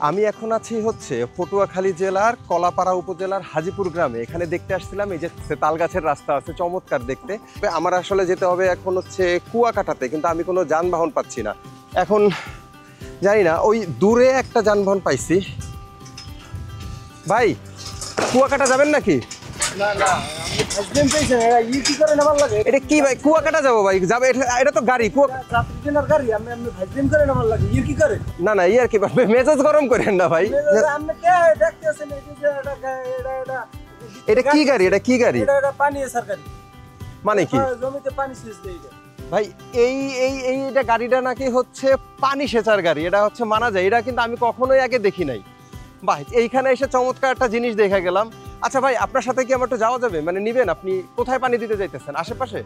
আমি এখন আছি হচ্ছে পটুয়াখালী জেলার কলাপাড়া উপজেলার হাজিপুর গ্রামে। এখানে দেখতে আসছিলাম এই যে তাল গাছের রাস্তা আছে, চমৎকার দেখতে। আমার আসলে যেতে হবে এখন হচ্ছে কুয়াকাটাতে, কিন্তু আমি কোনো যানবাহন পাচ্ছি না। এখন জানি না, ওই দূরে একটা যানবাহন পাইছি। ভাই, কুয়াকাটা যাবেন নাকি? এটা কি ভাই, কুয়াকাটা যাবো ভাই? যাবে? এটা তো গাড়ি, না না, ইয়ার কি মেজাজ গরম করেন না ভাই। এটা কি গাড়ি? এটা কি গাড়ি মানে কি ভাই? এইটা গাড়িটা নাকি হচ্ছে পানি সেচার গাড়ি। এটা হচ্ছে মানা যায়, এটা কিন্তু আমি কখনোই আগে দেখি নাই। ভাই এইখানে এসে চমৎকার একটা জিনিস দেখে গেলাম। আচ্ছা ভাই, আপনার সাথে কি আমার একটু যাওয়া যাবে? মানে নিবেন? আপনি কোথায় পানি দিতে যাইতেছেন? আশেপাশে?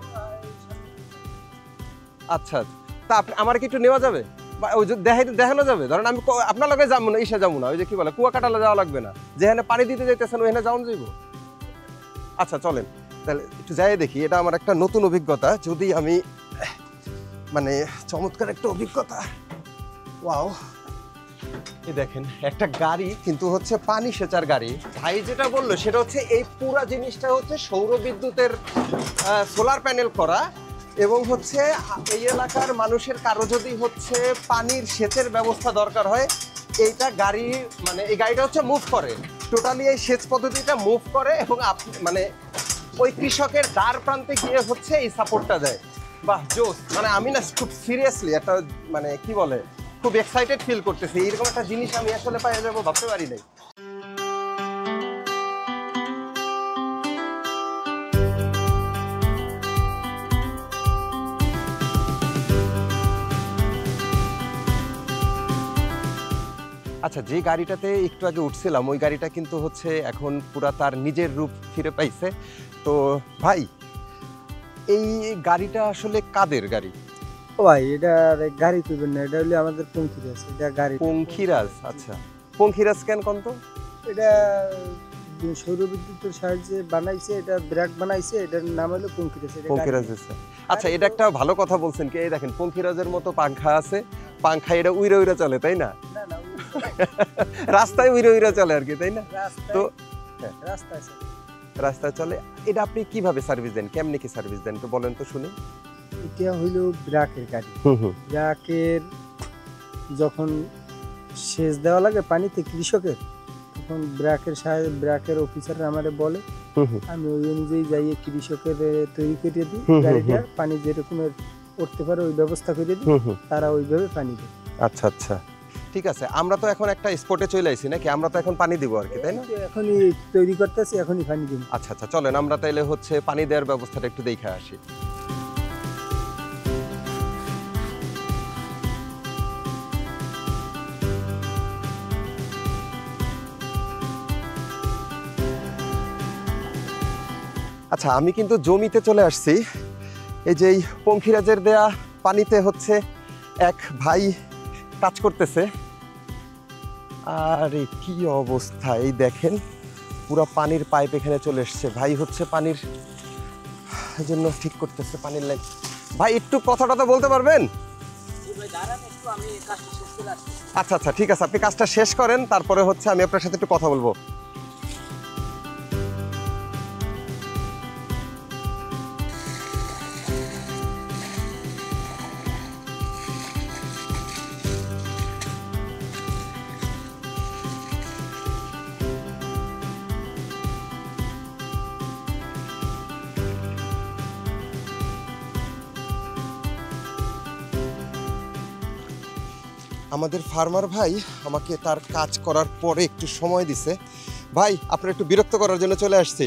আচ্ছা, তা আমার কি একটু নেওয়া যাবে? ওই যে দেখানো যাবে? ধরেন আমি আপনার লগে যাবো না, ইসে যাবো না, ওই যে কি বলে কুয়াকাটালে যাওয়া লাগবে না, যেখানে পানি দিতে যাইতেছেন ওইখানে যাওয়া যাইব? আচ্ছা চলেন তাহলে একটু যাই দেখি। এটা আমার একটা নতুন অভিজ্ঞতা, যদি আমি মানে চমৎকার একটা অভিজ্ঞতা। ওয়াও, এই দেখেন একটা গাড়ি, কিন্তু হচ্ছে পানি সেচার গাড়ি। ভাই যেটা বললো সেটা হচ্ছে এই পুরা জিনিসটা হচ্ছে সৌর বিদ্যুতের সোলার প্যানেল করা, এবং হচ্ছে এই এলাকার মানুষের কারো যদি হচ্ছে পানির সেচের ব্যবস্থা দরকার হয়, এইটা গাড়ি মানে এই গাড়িটা হচ্ছে মুভ করে, টোটালি এই সেচ পদ্ধতিটা মুভ করে, এবং মানে ওই কৃষকের দ্বার প্রান্তে গিয়ে হচ্ছে এই সাপোর্টটা দেয়। বাহ জোস! মানে আমি না খুব সিরিয়াসলি একটা মানে কি বলে খুব এক্সাইটেড ফিল করতেছি। এইরকম একটা জিনিস আমি আসলে পাই যাবো ভাবতে পারি নাই। আচ্ছা, যে গাড়িটাতে একটু আগে উঠছিলাম ওই গাড়িটা কিন্তু হচ্ছে এখন পুরা তার নিজের রূপ ফিরে পাইছে। তো ভাই, এই গাড়িটা আসলে কাদের গাড়ি? ও ভাই, এটা গাড়ি কইবেন না, এটা হলো আমাদের পঙ্খিরাজ। এটা গাড়ি পঙ্খিরাজ। আচ্ছা, পঙ্খিরাজ কেন কোন? তো এটা সৌর বিদ্যুতের সাহায্যে বানাইছে, এটা ব্রেক বানাইছে, এটার নাম হলো পঙ্খিরাজ। পঙ্খিরাজ। আচ্ছা, এটা একটা ভালো কথা বলছেন কি, এই দেখেন পঙ্খিরাজের মতো পাংখা আছে, পাংখা এটা উইরা উইরা চলে, তাই না? রাস্তায় উইরা উইরা চলে আর কি, তাই না? তো রাস্তায় চলে। এটা আপনি কিভাবে সার্ভিস দেন, কেমনে কি সার্ভিস দেন তো বলেন তো শুনি। এটা হইলো ব্রেকের গাড়ি। ব্রেকের যখন সেচ দেওয়া লাগে পানিতে কৃষকের, তখন ব্রেকের সাহায্যে ব্রেকের অফিসার আমারে বলে, আমি ওই অনুযায়ী যাই কৃষকের তৈরি করে দিই গাড়িটা, পানি যেরকমের উঠতে পারে ওই ব্যবস্থা করে দিই, তারা ওইভাবে পানি দেয়। আচ্ছা আচ্ছা, ঠিক আছে। আমরা তো এখন একটা স্পটে চলে আইছি নাকি? আমরা তো এখন পানি দিব আর কি, তাই না? এখনই তৈরি করতেছি, এখনই পানি দিব। আচ্ছা আচ্ছা, চলেন আমরা তাইলে হচ্ছে পানি দেওয়ার ব্যবস্থাটা একটু দেখে আসি। আচ্ছা, আমি কিন্তু জমিতে চলে আসছি। এই যে পঙ্খিরাজের দেয়া পানিতে হচ্ছে এক ভাই কাজ করতেছে। আরে কি অবস্থা! এই দেখেন পুরো পানির পাইপ এখানে চলে এসছে। ভাই হচ্ছে পানির জন্য ঠিক করতেছে পানির লাইন। ভাই একটু কথাটা তো বলতে পারবেন? আচ্ছা আচ্ছা, ঠিক আছে, আপনি কাজটা শেষ করেন, তারপরে হচ্ছে আমি আপনার সাথে একটু কথা বলবো। আমাদের ফার্মার ভাই আমাকে তার কাজ করার পরে একটু সময় দিছে। ভাই, আপনার একটু বিরক্ত করার জন্য চলে আসছি।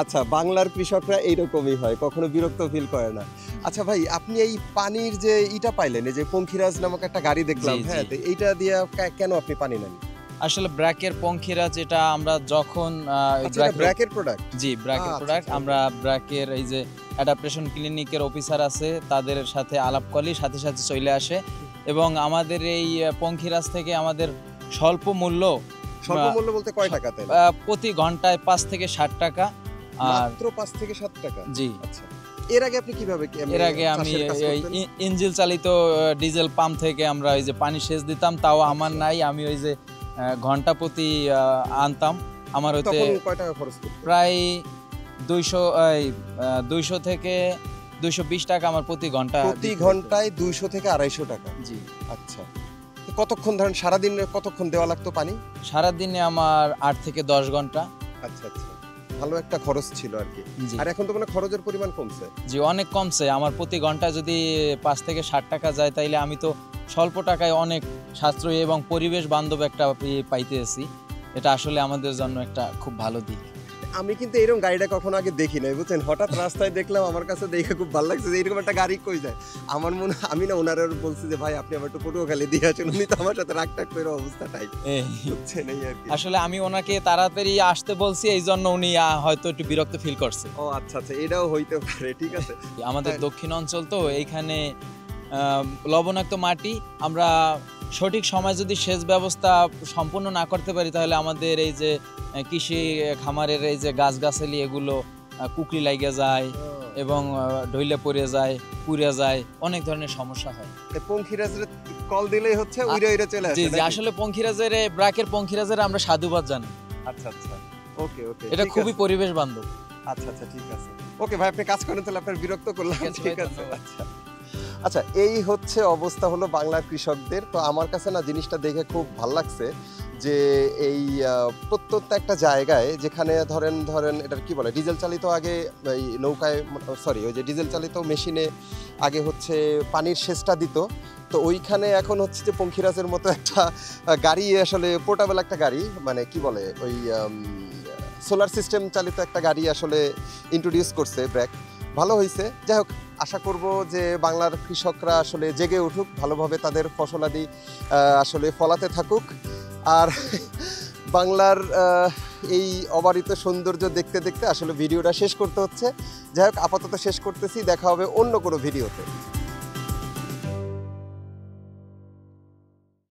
আচ্ছা, বাংলার কৃষকরা এইরকমই হয়, কখনো বিরক্ত ফিল করে না। আচ্ছা ভাই, আপনি এই পানির যে ইটা পাইলেন, এই যে পঙ্খিরাজ নামক একটা গাড়ি দেখলাম, হ্যাঁ, তো এইটা দিয়ে কেন আপনি পানি নেন? আসলে ব্র্যাকের পঙ্খিরাজ, এটা আমরা যখন ব্র্যাকের প্রোডাক্ট। জি, ব্র্যাকের প্রোডাক্ট। আমরা ব্র্যাকের এই যে অ্যাডাপ্টেশন ক্লিনিকের অফিসার আছে, তাদের সাথে আলাপ করলে সাথে সাথে চলে আসে, এবং আমাদের এই পঙ্খিরাজ থেকে আমাদের স্বল্প মূল্য বলতে কয় টাকাতে? প্রতি ঘন্টায় 5 থেকে 7 টাকা। মাত্র 5 থেকে 7 টাকা? জি। আচ্ছা, এর আগে আপনি কিভাবে এর আগে আমি চাষের কাজ এই করতেন? ইঞ্জিল চালিত ডিজেল পাম্প থেকে আমরা ওই যে পানি সেচ দিতাম, তাও আমার নাই। আমি ওই যে ঘন্টা প্রতি আনতাম, আমার হইতে তখন কয় টাকা খরচ করতেন? প্রায় 200 থেকে 220 টাকা আমার প্রতি ঘন্টা প্রতি দিতে হতো। ঘন্টায় 200 থেকে 250 টাকা। জি। আচ্ছা, তো কতক্ষণ ধরেন সারাদিন কতক্ষণ দেওয়া লাগতো পানি? সারাদিনে আমার 8 থেকে 10 ঘন্টা। আচ্ছা আচ্ছা, ভালো একটা খরচ ছিল আর কি। জি। আর এখন তো মানে খরচের পরিমাণ কমছে। জি, অনেক কমছে। আমার প্রতি ঘন্টা যদি 5 থেকে 60 টাকা যায়, তাইলে আমি তো স্বল্প টাকায় অনেক সাশ্রয়ী এবং পরিবেশ বান্ধব একটা পাইতেছি। এটা আসলে আমাদের জন্য একটা খুব ভালো দিক। আমি কিন্তু এরকম গাড়িটা কখনো আগে দেখি নাই, বুঝছেন? হঠাৎ রাস্তায় দেখলাম, আমার কাছে দেখে খুব ভালো লাগছে যে এরকম একটা গাড়ি কই যায়। আমার মনে, আমি না ওনারা বলছি যে ভাই আপনি আমার একটু পটুয়াখালী দিয়ে আসুন, উনি তো আমার সাথে রাগটাগ করে অবস্থাটাই, বুঝছেন? এই আর কি। আসলে আমি ওনাকে তাড়াতাড়ি আসতে বলছি, এই জন্য উনি হয়তো একটু বিরক্ত ফিল করছে। ও আচ্ছা আচ্ছা, এটাও হইতে পারে, ঠিক আছে। আমাদের হ্যাঁ। দক্ষিণ অঞ্চল তো, এইখানে লবণাক্ত মাটি। আমরা সঠিক সময় যদি সেচ ব্যবস্থা সম্পূর্ণ না করতে পারি, তাহলে আমাদের এই যে কৃষি খামারের এই যে গাছগাছালি, এগুলো কুকরি লাগিয়ে যায় এবং ঢইলে পড়ে যায়, পুড়ে যায়, অনেক ধরনের সমস্যা হয়। পঙ্খিরাজের কল দিলেই হচ্ছে উইরে উইরে চলে আসে। জি জি, নাকি? আসলে পঙ্খিরাজের ব্রাকের পঙ্খিরাজের আমরা সাধুবাদ জানি। আচ্ছা আচ্ছা, ওকে ওকে, এটা ঠিক খুবই আছে। পরিবেশ বান্ধব। আচ্ছা আচ্ছা, ঠিক আছে। ওকে ভাই, আপনি কাজ করেন তাহলে, আপনার বিরক্ত করলাম। ঠিক আছে ঠিক ভাই, আছে, ধন্যবাদ। আচ্ছা আচ্ছা, এই হচ্ছে অবস্থা হলো বাংলার কৃষকদের। তো আমার কাছে না জিনিসটা দেখে খুব ভাল লাগছে যে এই প্রত্যেকটা একটা জায়গায় যেখানে ধরেন ধরেন এটার কি বলে, ডিজেল চালিত আগে এই নৌকায়, সরি ওই যে ডিজেল চালিত মেশিনে আগে হচ্ছে পানির সেচটা দিত, তো ওইখানে এখন হচ্ছে যে পঙ্খিরাজের মতো একটা গাড়ি, আসলে পোর্টেবল একটা গাড়ি, মানে কি বলে ওই সোলার সিস্টেম চালিত একটা গাড়ি আসলে ইন্ট্রোডিউস করছে ব্র্যাক। ভালো হয়েছে। যাই হোক, আশা করব যে বাংলার কৃষকরা আসলে জেগে উঠুক, ভালোভাবে তাদের ফসলাদি আসলে ফলাতে থাকুক। আর বাংলার এই অবারিত সৌন্দর্য দেখতে দেখতে আসলে ভিডিওটা শেষ করতে হচ্ছে। যাই হোক, আপাতত শেষ করতেছি, দেখা হবে অন্য কোনো ভিডিওতে।